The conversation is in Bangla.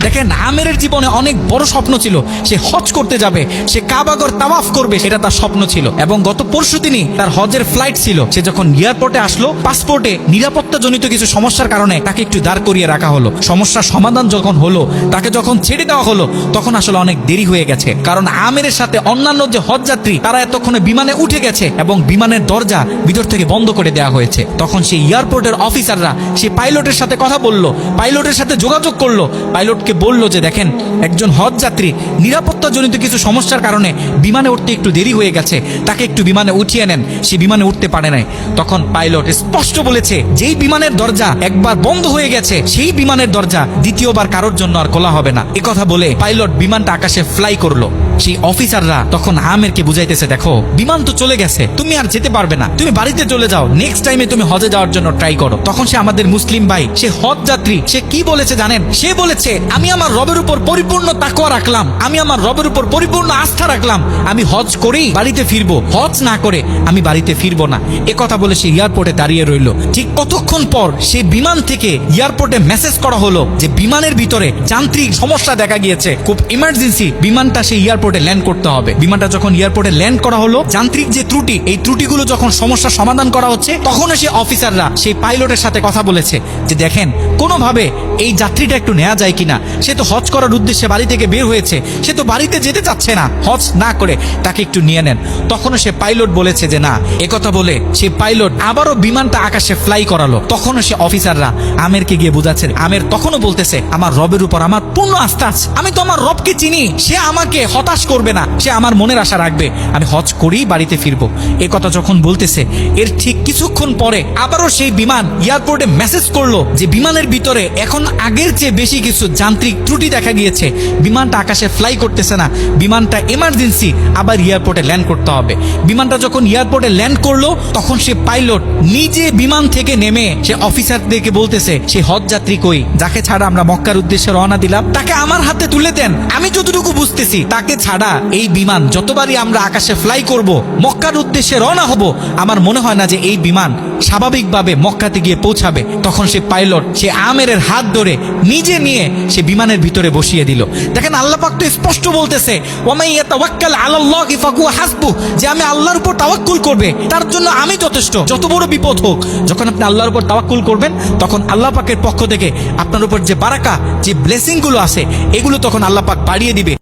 দেখেন, আমেরের জীবনে অনেক বড় স্বপ্ন ছিল, সে হজ করতে যাবে, সে কাবাগর তাওয়াফ করবে, সেটা তার স্বপ্ন ছিল। এবং গত পরশুদিনই তার হজের ফ্লাইট ছিল। সে যখন এয়ারপোর্টে আসলো, পাসপোর্টে নিরাপত্তাজনিত কিছু সমস্যার কারণে তাকে একটু দাঁড় করিয়ে রাখা হলো। সমস্যার সমাধান যখন হলো, তাকে যখন ছেড়ে দেওয়া হলো, তখন আসলে অনেক দেরি হয়ে গেছে। কারণ আমেরের সাথে অন্যান্য যে হজ যাত্রী, তারা এতক্ষণে বিমানে উঠে গেছে এবং বিমানের দরজা ভিতর থেকে বন্ধ করে দেওয়া হয়েছে। তখন সেই এয়ারপোর্টের অফিসাররা সেই পাইলটের সাথে কথা বললো, পাইলটের সাথে যোগাযোগ করলো, পাইলটকে বললো যে দেখেন, একজন হজ যাত্রী নিরাপত্তাজনিত কিছু সমস্যার কারণে বিমানে উঠতে একটু দেরি হয়ে গেছে, তাকে একটু বিমানে উঠিয়ে নেন, সে বিমানে উঠতে পারে নাই। তখন পাইলট স্পষ্ট বলেছে, যেই বিমানের দরজা একবার বন্ধ হয়ে গেছে, সেই বিমানের দরজা দ্বিতীয়বার কারোর জন্য আর খোলা হবে না। কথা বলে পাইলট বিমানটা আকাশে ফ্লাই করলো। সেই অফিসাররা তখন আমেরকে বুঝাইতেছে, দেখো বিমান তো চলে গেছে, তুমি আর যেতে পারবে না, তুমি বাড়িতে চলে যাও, নেক্সট টাইমে তুমি হজে যাওয়ার জন্য ট্রাই করো। তখন সে আমাদের মুসলিম ভাই, সে হজ যাত্রী, সে কি বলেছে জানেন? সে বলেছে, আমি আমার রবের উপর পরিপূর্ণ তাকওয়া রাখলাম, আমি আমার রবের উপর পরিপূর্ণ আস্থা রাখলাম, আমি হজ করেই বাড়িতে ফিরবো, হজ না করে আমি বাড়িতে ফিরবো না। কথা বলে সে এয়ারপোর্টে দাঁড়িয়ে রইল। ঠিক কতক্ষণ পর সে বিমান থেকে এয়ারপোর্টে মেসেজ করা হলো যে বিমানের ভিতরে যান্ত্রিক সমস্যা দেখা গিয়েছে, খুব ইমার্জেন্সি বিমানটা সেই এয়ারপোর্টে ল্যান্ড করতে হবে। বিমানটা যখন এয়ারপোর্টে ল্যান্ড করা হলো, যান্ত্রিক যে ত্রুটি, এই ত্রুটিগুলো যখন সমস্যা সমাধান করা হচ্ছে, তখন সে অফিসাররা সেই পাইলটের সাথে কথা বলেছে যে দেখেন, কোনোভাবে এই যাত্রীটা একটু নেওয়া যায় কিনা, সে তো হজ করার উদ্দেশ্যে বাড়ি থেকে বের হয়েছে, সে তো বাড়িতে যেতে চাচ্ছে না, হজ না করে তাকে একটু নিয়ে নেন। তখনও সে পাইলট বলেছে যে না। কথা বলে সে পাইলট আবারও বিমানটা আকাশে ফ্লাই করালো। তখনও সে অফিসাররা আমেরকে গিয়ে বোঝাচ্ছেন। আমের তখনও বলতেছে, আমার রবের উপর আমার পূর্ণ আস্থা আছে, আমি তো আমার রবকে চিনি, সে আমাকে হতাশ করবে না, সে আমার মনের আশা রাখবে, আমি হজ করেই বাড়িতে ফিরবো। কথা যখন বলতেছে, এর ঠিক কিছুক্ষণ পরে আবারও সেই বিমান এয়ারপোর্টে মেসেজ করলো যে বিমানের ভিতরে এখন আগের চেয়ে বেশি কিছু যান্ত্রিক ত্রুটি দেখা গিয়েছে, বিমানটা আকাশে ফ্লাই করতেছে না, বিমানটা এমার্জেন্সি আবার এয়ারপোর্টে ল্যান্ড করতে হবে। বিমানটা যখন এয়ারপোর্টে ল্যান্ড করলো, তখন সে পাইলট নিজে বিমান থেকে নেমে সে অফিসারদেরকে বলতেছে, সে হজ যাত্রী কই, যাকে ছাড়া আমরা মক্কার উদ্দেশ্যে রওনা দিলাম, তাকে আমার হাতে তুলে দেন। আমি যতটুকু বুঝতেছি, তাকে ছাড়া এই বিমান যতবারই আমরা আকাশে ফ্লাই করব, মক্কার উদ্দেশ্যে রওনা হব, আমার মনে হয় না যে এই বিমান স্বাভাবিকভাবে মক্কাতে গিয়ে পৌঁছাবে। তখন সে পাইলট সে আমেরের হাত ধরে নিজে নিয়ে সে বিমানের ভিতরে বসিয়ে দিল। দেখেন, আল্লাহ পাক তো স্পষ্ট বলতেছে, ওয়ামাই ইয়াতাওয়াক্কাল আলাল্লাহি ফাহুয়া হাসবুহ, যে আমি আল্লাহর উপর তাওয়াক্কুল করবে, তার জন্য আমি যথেষ্ট, যত বড় বিপদ হোক। যখন আপনি আল্লাহর উপর তাওয়াক্কুল করবেন, তখন আল্লাহ পাকের পক্ষ থেকে আপনার উপর যে বারাকা, যে ব্লেসিং গুলো আছে, এগুলো তখন আল্লাহ পাক বাড়িয়ে দিবে।